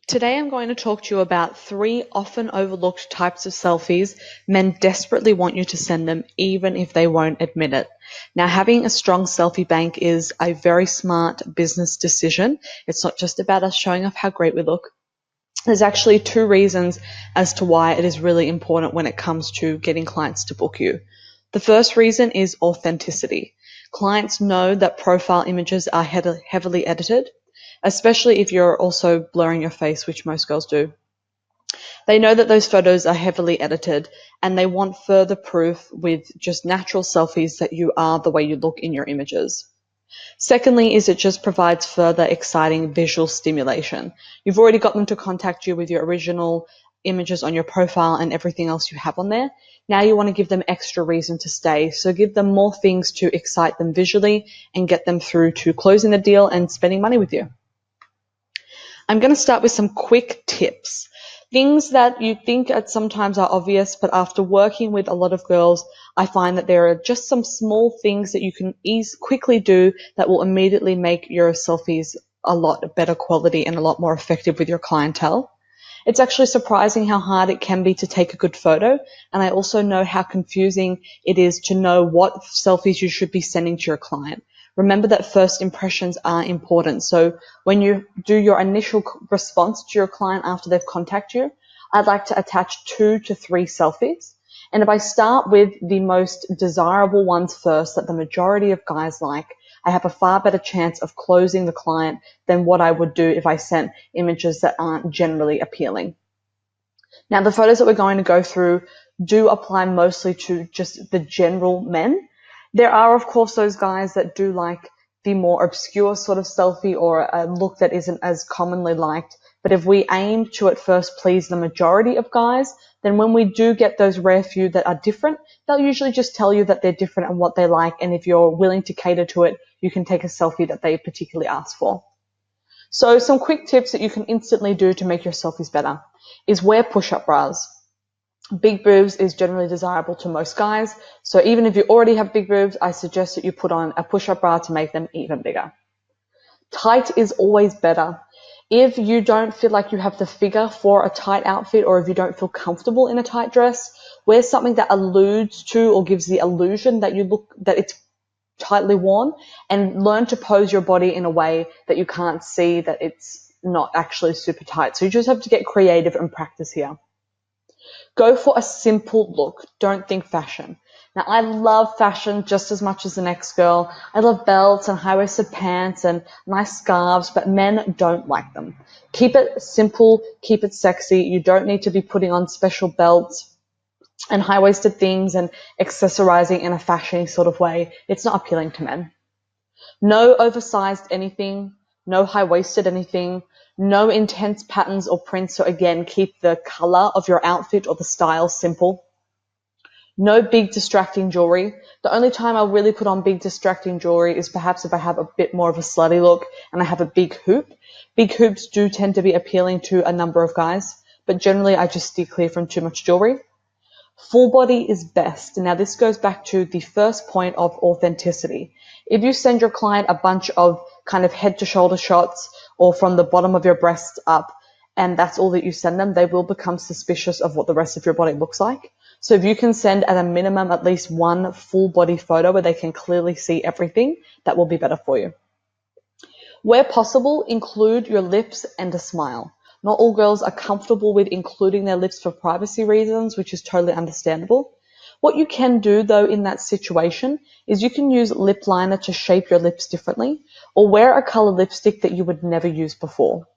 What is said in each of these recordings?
Today I'm going to talk to you about 3 often overlooked types of selfies men desperately want you to send them even if they won't admit it. Now, having a strong selfie bank is a very smart business decision. It's not just about us showing off how great we look. There's actually 2 reasons as to why it is really important when it comes to getting clients to book you. The first reason is authenticity. Clients know that profile images are heavily edited, especially if you're also blurring your face, which most girls do. They know that those photos are heavily edited and they want further proof with just natural selfies that you are the way you look in your images. Secondly, is it just provides further exciting visual stimulation. You've already got them to contact you with your original images on your profile and everything else you have on there. Now you want to give them extra reason to stay. So give them more things to excite them visually and get them through to closing the deal and spending money with you. I'm going to start with some quick tips. Things that you think sometimes are obvious, but after working with a lot of girls, I find that there are just some small things that you can quickly do that will immediately make your selfies a lot better quality and a lot more effective with your clientele. It's actually surprising how hard it can be to take a good photo, and I also know how confusing it is to know what selfies you should be sending to your client. Remember that first impressions are important. So when you do your initial response to your client after they've contacted you, I'd like to attach 2 to 3 selfies. And if I start with the most desirable ones first that the majority of guys like, I have a far better chance of closing the client than what I would do if I sent images that aren't generally appealing. Now, the photos that we're going to go through do apply mostly to just the general men. There are, of course, those guys that do like the more obscure sort of selfie or a look that isn't as commonly liked. But if we aim to at first please the majority of guys, then when we do get those rare few that are different, they'll usually just tell you that they're different and what they like. And if you're willing to cater to it, you can take a selfie that they particularly ask for. So some quick tips that you can instantly do to make your selfies better is wear push-up bras. Big boobs is generally desirable to most guys, so even if you already have big boobs, I suggest that you put on a push-up bra to make them even bigger. Tight is always better. If you don't feel like you have the figure for a tight outfit, or if you don't feel comfortable in a tight dress, wear something that alludes to or gives the illusion that it's tightly worn, and learn to pose your body in a way that you can't see that it's not actually super tight. So you just have to get creative and practice here. Go for a simple look. Don't think fashion. Now, I love fashion just as much as the next girl. I love belts and high-waisted pants and nice scarves, but men don't like them. Keep it simple, keep it sexy. You don't need to be putting on special belts and high-waisted things and accessorizing in a fashiony sort of way. It's not appealing to men. No oversized anything, no high-waisted anything, no intense patterns or prints. So again, keep the color of your outfit or the style simple. No big distracting jewelry. The only time I'll really put on big distracting jewelry is perhaps if I have a bit more of a slutty look and I have a big hoop. Big hoops do tend to be appealing to a number of guys, but generally I just steer clear from too much jewelry. Full body is best. Now, this goes back to the first point of authenticity. If you send your client a bunch of kind of head to shoulder shots or from the bottom of your breasts up, and that's all that you send them, they will become suspicious of what the rest of your body looks like. So if you can send at a minimum at least 1 full body photo where they can clearly see everything, that will be better for you. Where possible, include your lips and a smile. Not all girls are comfortable with including their lips for privacy reasons, which is totally understandable. What you can do, though, in that situation is you can use lip liner to shape your lips differently, or wear a color lipstick that you would never use before.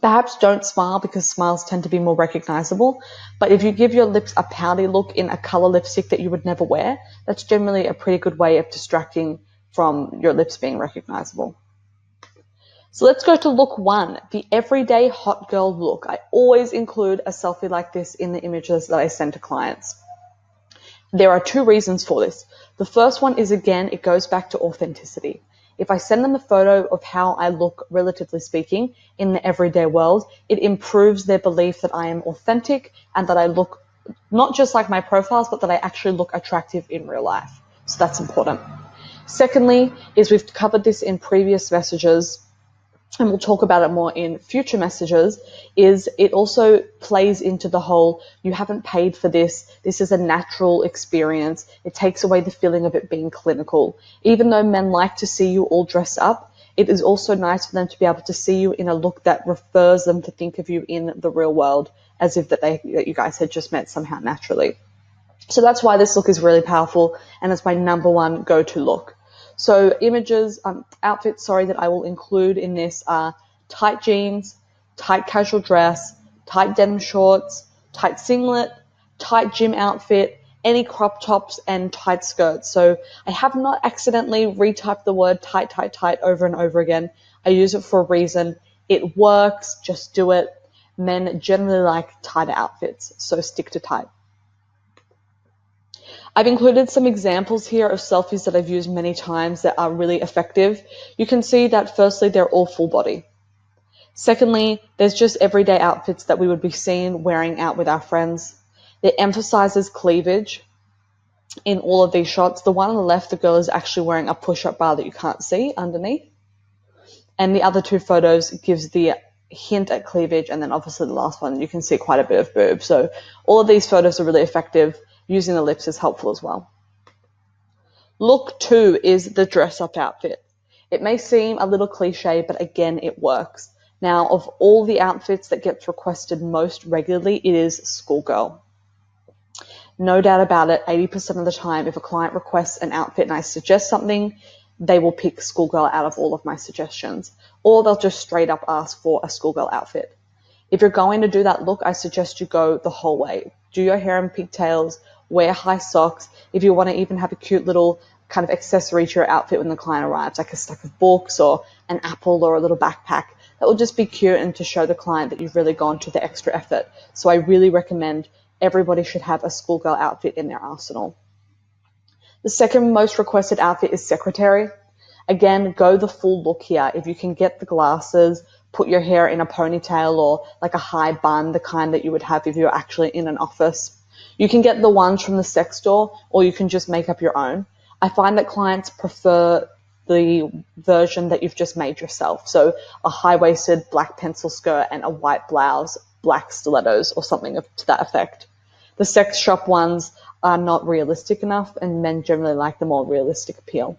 Perhaps don't smile because smiles tend to be more recognizable, but if you give your lips a pouty look in a color lipstick that you would never wear, that's generally a pretty good way of distracting from your lips being recognizable. So let's go to look 1, the everyday hot girl look. I always include a selfie like this in the images that I send to clients. There are 2 reasons for this. The first one is, again, it goes back to authenticity. If I send them a photo of how I look, relatively speaking, in the everyday world, it improves their belief that I am authentic and that I look not just like my profiles, but that I actually look attractive in real life. So that's important. Secondly, is we've covered this in previous messages, and we'll talk about it more in future messages, is it also plays into the whole, you haven't paid for this is a natural experience. It takes away the feeling of it being clinical. Even though men like to see you all dressed up, it is also nice for them to be able to see you in a look that refers them to think of you in the real world as if that you guys had just met somehow naturally. So that's why this look is really powerful, and it's my number one go-to look. So outfits, that I will include in this are tight jeans, tight casual dress, tight denim shorts, tight singlet, tight gym outfit, any crop tops, and tight skirts. So I have not accidentally retyped the word tight over and over again. I use it for a reason. It works, just do it. Men generally like tighter outfits, so stick to tight. I've included some examples here of selfies that I've used many times that are really effective. You can see that firstly, they're all full body. Secondly, there's just everyday outfits that we would be seen wearing out with our friends. It emphasizes cleavage in all of these shots. The one on the left, the girl is actually wearing a push-up bar that you can't see underneath. And the other two photos gives the hint at cleavage, and then obviously the last one, you can see quite a bit of boob. So all of these photos are really effective. Using the lips is helpful as well. Look 2 is the dress-up outfit. It may seem a little cliche, but again, it works. Now, of all the outfits that gets requested most regularly, it is schoolgirl. No doubt about it, 80% of the time, if a client requests an outfit and I suggest something, they will pick schoolgirl out of all of my suggestions, or they'll just straight up ask for a schoolgirl outfit. If you're going to do that look, I suggest you go the whole way. Do your hair in pigtails, wear high socks. If you want to even have a cute little kind of accessory to your outfit when the client arrives, like a stack of books or an apple or a little backpack, that will just be cute and to show the client that you've really gone to the extra effort. So I really recommend everybody should have a schoolgirl outfit in their arsenal. The second most requested outfit is secretary. Again, go the full look here. If you can get the glasses, put your hair in a ponytail or like a high bun, the kind that you would have if you're actually in an office. You can get the ones from the sex store, or you can just make up your own. I find that clients prefer the version that you've just made yourself. So a high-waisted black pencil skirt and a white blouse, black stilettos, or something to that effect. The sex shop ones are not realistic enough, and men generally like the more realistic appeal.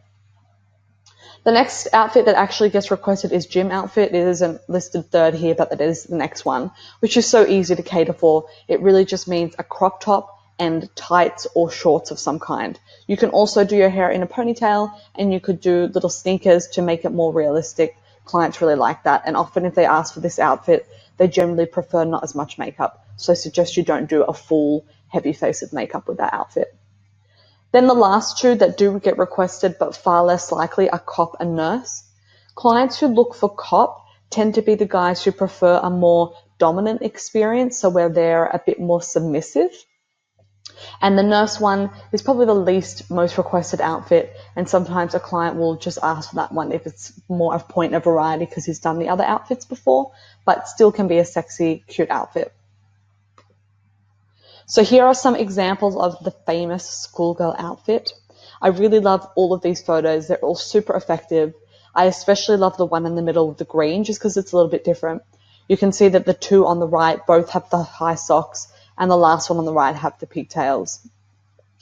The next outfit that actually gets requested is gym outfit. It isn't listed third here, but that is the next one, which is so easy to cater for. It really just means a crop top and tights or shorts of some kind. You can also do your hair in a ponytail, and you could do little sneakers to make it more realistic. Clients really like that, and often if they ask for this outfit, they generally prefer not as much makeup. So I suggest you don't do a full heavy face of makeup with that outfit. Then the last two that do get requested but far less likely are cop and nurse. Clients who look for cop tend to be the guys who prefer a more dominant experience, so where they're a bit more submissive. And the nurse one is probably the least most requested outfit, and sometimes a client will just ask for that one if it's more of point of variety because he's done the other outfits before, but still can be a sexy, cute outfit. So here are some examples of the famous schoolgirl outfit. I really love all of these photos. They're all super effective. I especially love the one in the middle with the green just because it's a little bit different. You can see that the two on the right both have the high socks, and the last one on the right have the pigtails.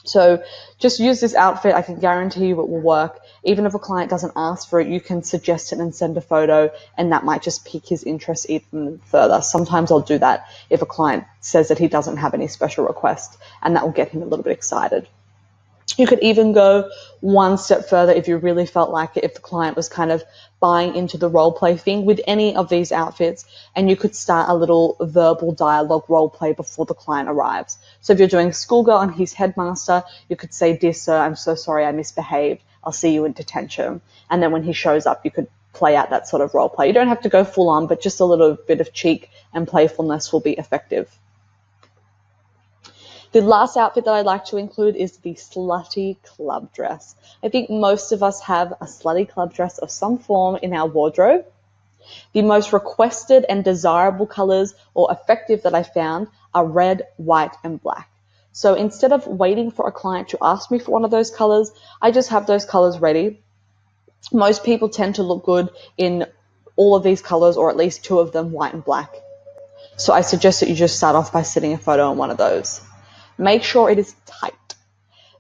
So just use this outfit. I can guarantee you it will work. Even if a client doesn't ask for it, you can suggest it and send a photo, and that might just pique his interest even further. Sometimes I'll do that if a client says that he doesn't have any special request, and that will get him a little bit excited. You could even go one step further if you really felt like it, if the client was kind of buying into the role play thing with any of these outfits, and you could start a little verbal dialogue role play before the client arrives. So if you're doing schoolgirl and he's headmaster, you could say, "Dear sir, I'm so sorry I misbehaved. I'll see you in detention." And then when he shows up, you could play out that sort of role play. You don't have to go full on, but just a little bit of cheek and playfulness will be effective. The last outfit that I'd like to include is the slutty club dress. I think most of us have a slutty club dress of some form in our wardrobe. The most requested and desirable colors or effective that I found are red, white, and black. So instead of waiting for a client to ask me for one of those colors, I just have those colors ready. Most people tend to look good in all of these colors, or at least two of them, white and black. So I suggest that you just start off by sitting a photo on one of those. Make sure it is tight.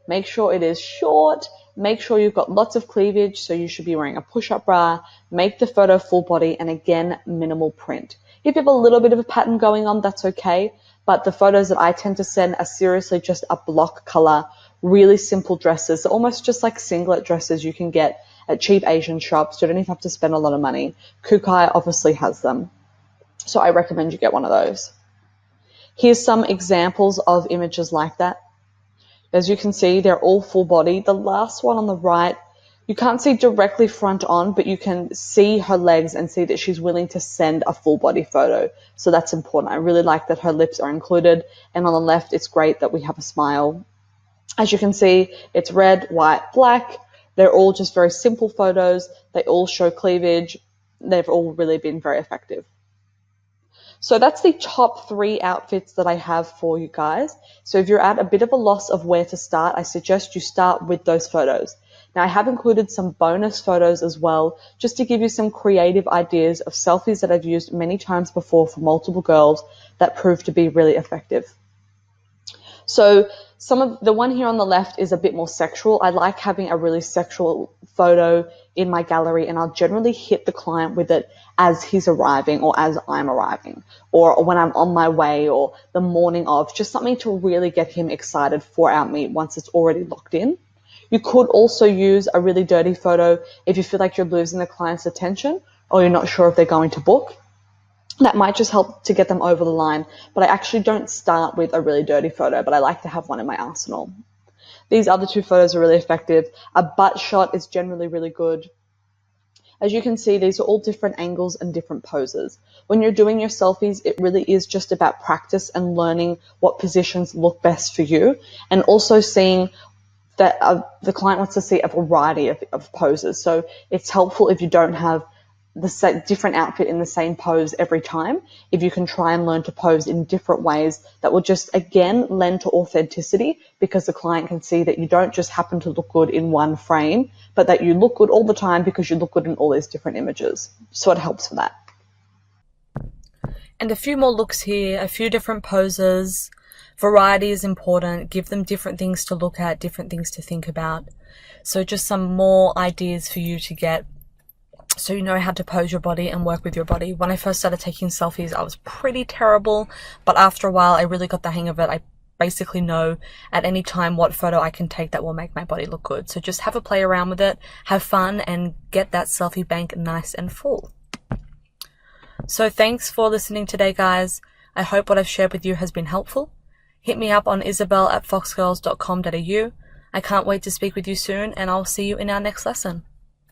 Make sure it is short. Make sure you've got lots of cleavage, so you should be wearing a push-up bra. Make the photo full body, and again, minimal print. If you have a little bit of a pattern going on, that's okay, but the photos that I tend to send are seriously just a block color, really simple dresses, almost just like singlet dresses you can get at cheap Asian shops. You don't even have to spend a lot of money. Kukai obviously has them, so I recommend you get one of those. Here's some examples of images like that. As you can see, they're all full body. The last one on the right, you can't see directly front on, but you can see her legs and see that she's willing to send a full body photo. So that's important. I really like that her lips are included. And on the left, it's great that we have a smile. As you can see, it's red, white, black. They're all just very simple photos. They all show cleavage. They've all really been very effective. So that's the top 3 outfits that I have for you guys. So if you're at a bit of a loss of where to start, I suggest you start with those photos. Now I have included some bonus photos as well, just to give you some creative ideas of selfies that I've used many times before for multiple girls that prove to be really effective. So some of the one here on the left is a bit more sexual. I like having a really sexual photo in my gallery, and I'll generally hit the client with it as he's arriving or as I'm arriving, or when I'm on my way, or the morning of, just something to really get him excited for our meet once it's already locked in. You could also use a really dirty photo if you feel like you're losing the client's attention or you're not sure if they're going to book. That might just help to get them over the line, but I actually don't start with a really dirty photo, but I like to have one in my arsenal. These other 2 photos are really effective. A butt shot is generally really good. As you can see, these are all different angles and different poses. When you're doing your selfies, it really is just about practice and learning what positions look best for you, and also seeing that the client wants to see a variety of poses. So it's helpful if you don't have the different outfit in the same pose every time, if you can try and learn to pose in different ways that will just, again, lend to authenticity, because the client can see that you don't just happen to look good in one frame, but that you look good all the time because you look good in all these different images. So it helps for that. And a few more looks here, a few different poses. Variety is important. Give them different things to look at, different things to think about. So just some more ideas for you to get, so you know how to pose your body and work with your body. When I first started taking selfies, I was pretty terrible, but after a while, I really got the hang of it. I basically know at any time what photo I can take that will make my body look good. So just have a play around with it, have fun, and get that selfie bank nice and full. So thanks for listening today, guys. I hope what I've shared with you has been helpful. Hit me up on isabel@foxgirls.com.au. I can't wait to speak with you soon, and I'll see you in our next lesson.